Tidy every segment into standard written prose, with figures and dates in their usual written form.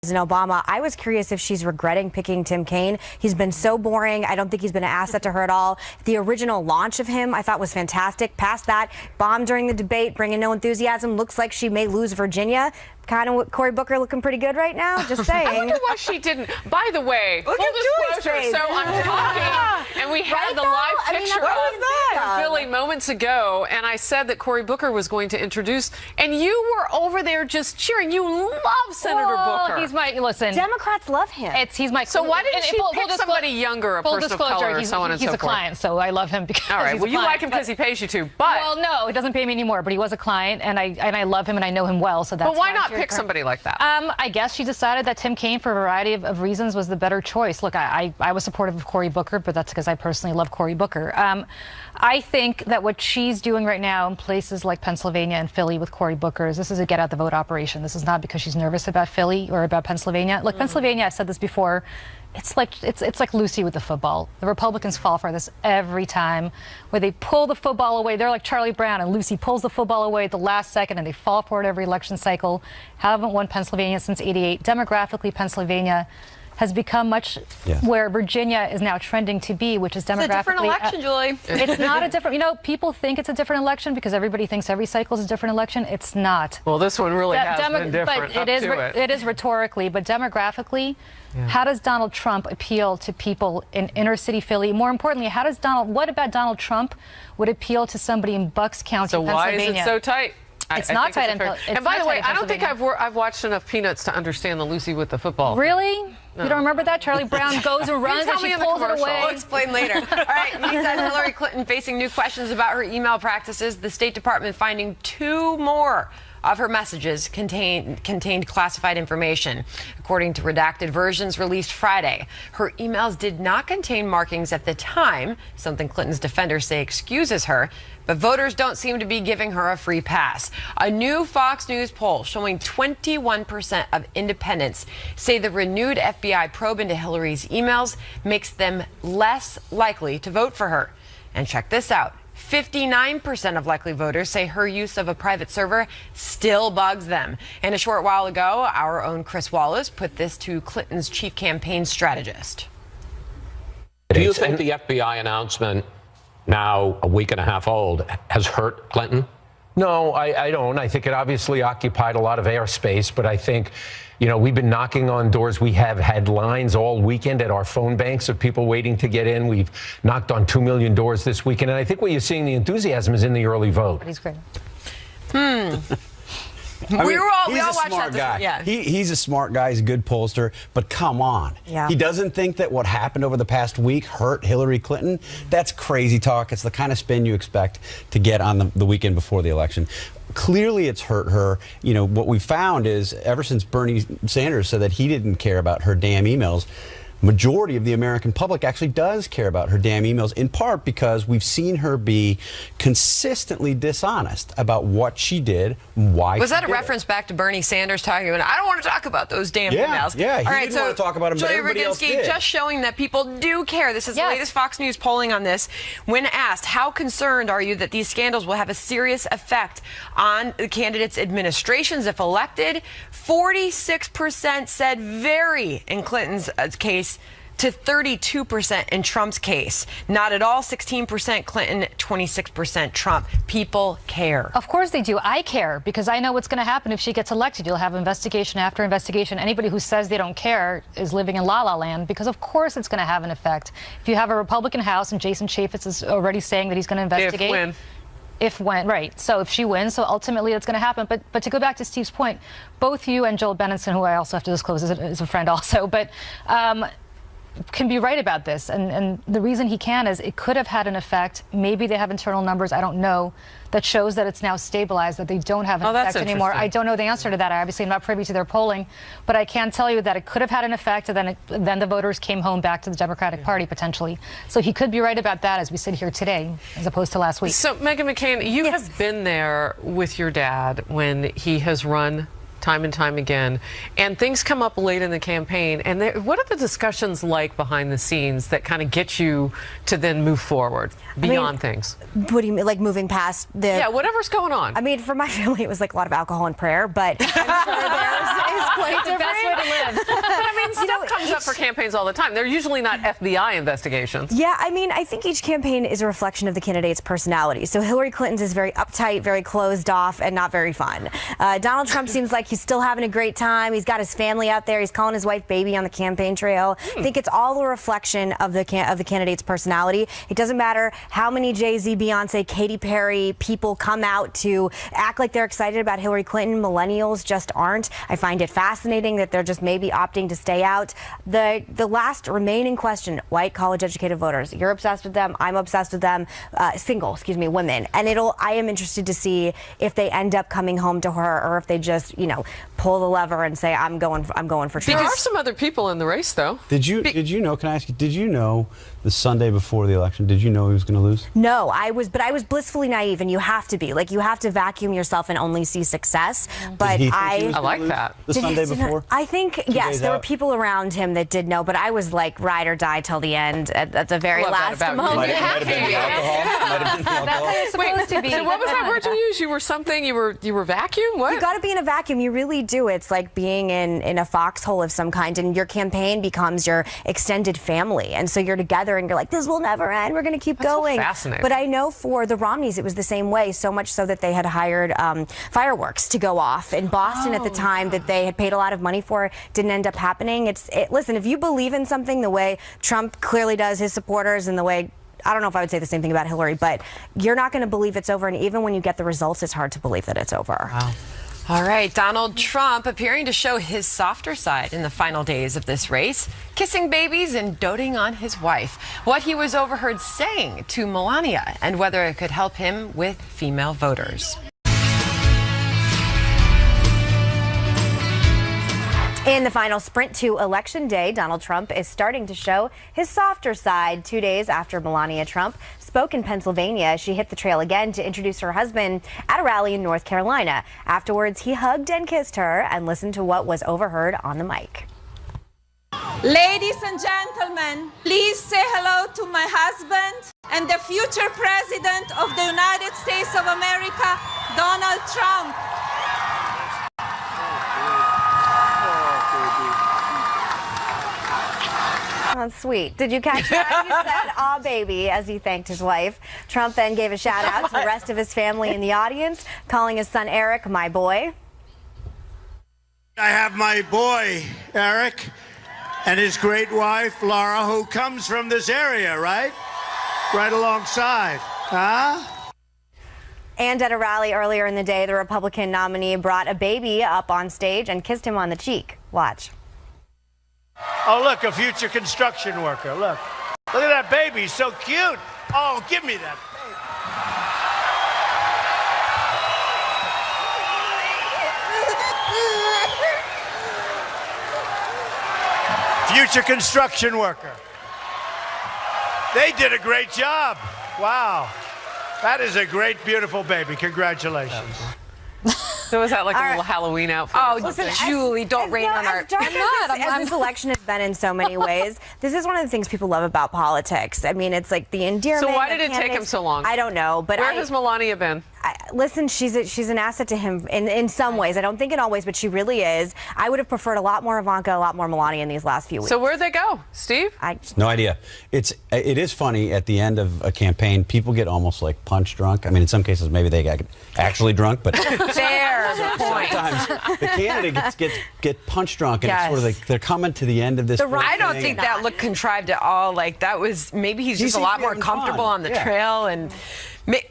President Obama. I was curious if she's regretting picking Tim Kaine. He's been so boring. I don't think he's been an asset to her at all. The original launch of him I thought was fantastic. Past that, bombed during the debate, bringing no enthusiasm. Looks like she may lose Virginia. Kind of Cory Booker looking pretty good right now. Just saying. I wonder why she didn't. By the way, full disclosure, so I'm talking, and we had the live picture of Philly moments ago, and I said that Cory Booker was going to introduce, and you were over there just cheering. You love Senator Booker. He's my, listen. Democrats love him. He's my. So why didn't she pick somebody younger, a person of color, or so on and so forth? He's a client, so I love him because. All right. He's Well, you like him because he pays you to, but. Well, no, he doesn't pay me anymore. But he was a client, and I love him, and I know him well, so that's. But why not pick somebody like that? I guess she decided that Tim Kaine, for a variety of reasons, was the better choice. Look, I was supportive of Cory Booker, but that's because I personally love Cory Booker. I think that what she's doing right now in places like Pennsylvania and Philly with Cory Booker is this is a get out the vote operation. This is not because she's nervous about Philly or about Pennsylvania. Look, Pennsylvania, I've said this before. It's like Lucy with the football. The Republicans fall for this every time, where they pull the football away. They're like Charlie Brown, and Lucy pulls the football away at the last second, and they fall for it every election cycle. Haven't won Pennsylvania since '88. Demographically, Pennsylvania has become much where Virginia is now trending to be, which is demographically. It's a different election, Julie. It's not a different. You know, people think it's a different election because everybody thinks every cycle is a different election. It's not. Well, this one really has been different. But it is rhetorically, but demographically. How does Donald Trump appeal to people in inner city Philly? More importantly, what about Donald Trump would appeal to somebody in Bucks County, Pennsylvania? So why is it so tight? It's not tight in Pennsylvania. And by the way, I don't think I've watched enough Peanuts to understand the Lucy with the football. Really? No. You don't remember that? Charlie Brown goes and runs and she pulls it away. We'll explain later. All right, meantime, Hillary Clinton facing new questions about her email practices. The State Department finding 2 more of her messages contained classified information. According to redacted versions released Friday, her emails did not contain markings at the time, something Clinton's defenders say excuses her, but voters don't seem to be giving her a free pass. A new Fox News poll showing 21% of independents say the renewed FBI probe into Hillary's emails makes them less likely to vote for her. And check this out. 59% of likely voters say her use of a private server still bugs them. And a short while ago, our own Chris Wallace put this to Clinton's chief campaign strategist. Do you think the FBI announcement, now a week and a half old, has hurt Clinton? No, I don't. I think it obviously occupied a lot of airspace, but I think, you know, we've been knocking on doors. We have had lines all weekend at our phone banks of people waiting to get in. We've knocked on 2 million doors this weekend. And I think where you're seeing the enthusiasm is in the early vote. He's great. We all he's a watched smart that. guy. Yeah. He's a smart guy. He's a good pollster. But come on. Yeah. He doesn't think that what happened over the past week hurt Hillary Clinton? That's crazy talk. It's the kind of spin you expect to get on the weekend before the election. Clearly, it's hurt her. You know, what we found is ever since Bernie Sanders said that he didn't care about her damn emails, majority of the American public actually does care about her damn emails, in part because we've seen her be consistently dishonest about what she did, why. Was that a reference back to Bernie Sanders talking about, I don't want to talk about those damn emails? Yeah, he didn't want to talk about them, but everybody else did. Just showing that people do care. This is the latest Fox News polling on this. When asked, how concerned are you that these scandals will have a serious effect on the candidates' administrations if elected, 46% said very in Clinton's case, to 32% in Trump's case. Not at all, 16% Clinton, 26% Trump. People care. Of course they do. I care because I know what's going to happen if she gets elected. You'll have investigation after investigation. Anybody who says they don't care is living in la la land because of course it's going to have an effect. If you have a Republican House and Jason Chaffetz is already saying that he's going to investigate. Right. So if she wins, so ultimately it's going to happen. But to go back to Steve's point, both you and Joel Benenson, who I also have to disclose is a friend also, but can be right about this. And the reason he can is it could have had an effect. Maybe they have internal numbers, I don't know, that shows that it's now stabilized, that they don't have an effect anymore. I don't know the answer to that. I obviously am not privy to their polling, but I can tell you that it could have had an effect, and then the voters came home back to the Democratic Party potentially. So he could be right about that as we sit here today, as opposed to last week. So, Meghan McCain, you have been there with your dad when he has run time and time again, and things come up late in the campaign. And what are the discussions like behind the scenes that kind of get you to then move forward beyond things? What do you mean, like moving past the? Yeah, whatever's going on. I mean, for my family, it was like a lot of alcohol and prayer, but I'm sure theirs is quite different. The best way to live. But I mean, stuff comes up for campaigns all the time. They're usually not FBI investigations. Yeah, I mean, I think each campaign is a reflection of the candidate's personality. So Hillary Clinton's is very uptight, very closed off, and not very fun. Donald Trump seems like he's still having a great time. He's got his family out there. He's calling his wife baby on the campaign trail. I think it's all a reflection of the candidate's personality. It doesn't matter how many Jay-Z, Beyonce, Katy Perry people come out to act like they're excited about Hillary Clinton. Millennials just aren't. I find it fascinating that they're just maybe opting to stay out. The last remaining question, white college-educated voters. You're obsessed with them. I'm obsessed with them. Women. And I am interested to see if they end up coming home to her or if they just, pull the lever and say, I'm going for Trump. There are some other people in the race, though. Did you know, can I ask you, did you know the Sunday before the election, did you know he was going to lose? No, I was blissfully naive, and you have to be. Like, you have to vacuum yourself and only see success. But I like that. The Sunday before? I think, yes, there were people around him that did know, but I was like ride or die till the end at the very last moment. Might have been the alcohol. That's how you're supposed to be. So what was that word you used? You were vacuum? What? You got to be in a vacuum. You really do. It's like being in a foxhole of some kind, and your campaign becomes your extended family. And so you're together, and you're like, this will never end. We're going to keep going. So fascinating. But I know for the Romneys, it was the same way, so much so that they had hired fireworks to go off in Boston at the time that they had paid a lot of money for. Didn't end up happening. Listen, if you believe in something the way Trump clearly does his supporters and the way, I don't know if I would say the same thing about Hillary, but you're not going to believe it's over. And even when you get the results, it's hard to believe that it's over. Wow. All right, Donald Trump appearing to show his softer side in the final days of this race, kissing babies and doting on his wife. What he was overheard saying to Melania and whether it could help him with female voters. In the final sprint to Election Day, Donald Trump is starting to show his softer side 2 days after Melania Trump spoke in Pennsylvania. She hit the trail again to introduce her husband at a rally in North Carolina. Afterwards, he hugged and kissed her, and listened to what was overheard on the mic. Ladies and gentlemen, please say hello to my husband and the future president of the United States of America, Donald Trump. That's sweet. Did you catch that? He said, "Aw, baby," as he thanked his wife. Trump then gave a shout out to the rest of his family in the audience, calling his son Eric my boy. I have my boy, Eric, and his great wife, Laura, who comes from this area, right? Right alongside, huh? And at a rally earlier in the day, the Republican nominee brought a baby up on stage and kissed him on the cheek. Watch. Oh, look, a future construction worker. Look. Look at that baby. He's so cute. Oh, give me that baby. Future construction worker. They did a great job. Wow. That is a great, beautiful baby. Congratulations. So is that like a little Halloween outfit? Oh, listen, Julie, don't rain on our... As dark as this election has been in so many ways, this is one of the things people love about politics. I mean, it's like the endearment. So why did it take him so long? I don't know, but where has Melania been? Listen, she's an asset to him in some ways. I don't think in all ways, but she really is. I would have preferred a lot more Ivanka, a lot more Melania in these last few weeks. So where'd they go, Steve? No idea. It is funny at the end of a campaign, people get almost like punch drunk. I mean, in some cases, maybe they got actually drunk, but Fair point. sometimes the candidates get punch drunk, and it's sort of like they're coming to the end of this. I don't think that looked contrived at all. Like, that was, maybe he's just a lot more comfortable on the trail, and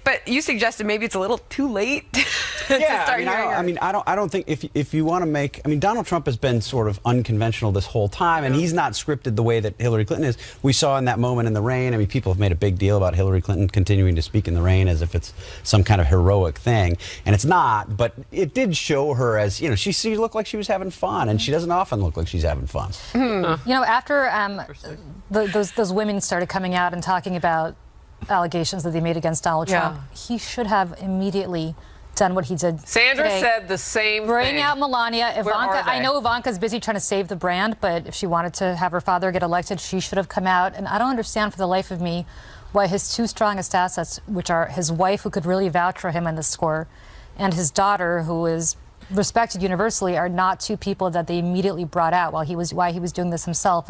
but you suggested maybe it's a little too late to start hearing her. I don't think if you want to make, Donald Trump has been sort of unconventional this whole time, and he's not scripted the way that Hillary Clinton is. We saw in that moment in the rain, people have made a big deal about Hillary Clinton continuing to speak in the rain as if it's some kind of heroic thing, and it's not, but it did show her as, she looked like she was having fun, and she doesn't often look like she's having fun. After those women started coming out and talking about allegations that they made against Donald Trump, he should have immediately done what he did. Sandra today. said the same Bring thing. out Melania. Where Ivanka, are they? I know Ivanka's busy trying to save the brand, but if she wanted to have her father get elected, she should have come out. And I don't understand for the life of me why his two strongest assets, which are his wife, who could really vouch for him on this score, and his daughter, who is respected universally, are not two people that they immediately brought out while he was doing this himself.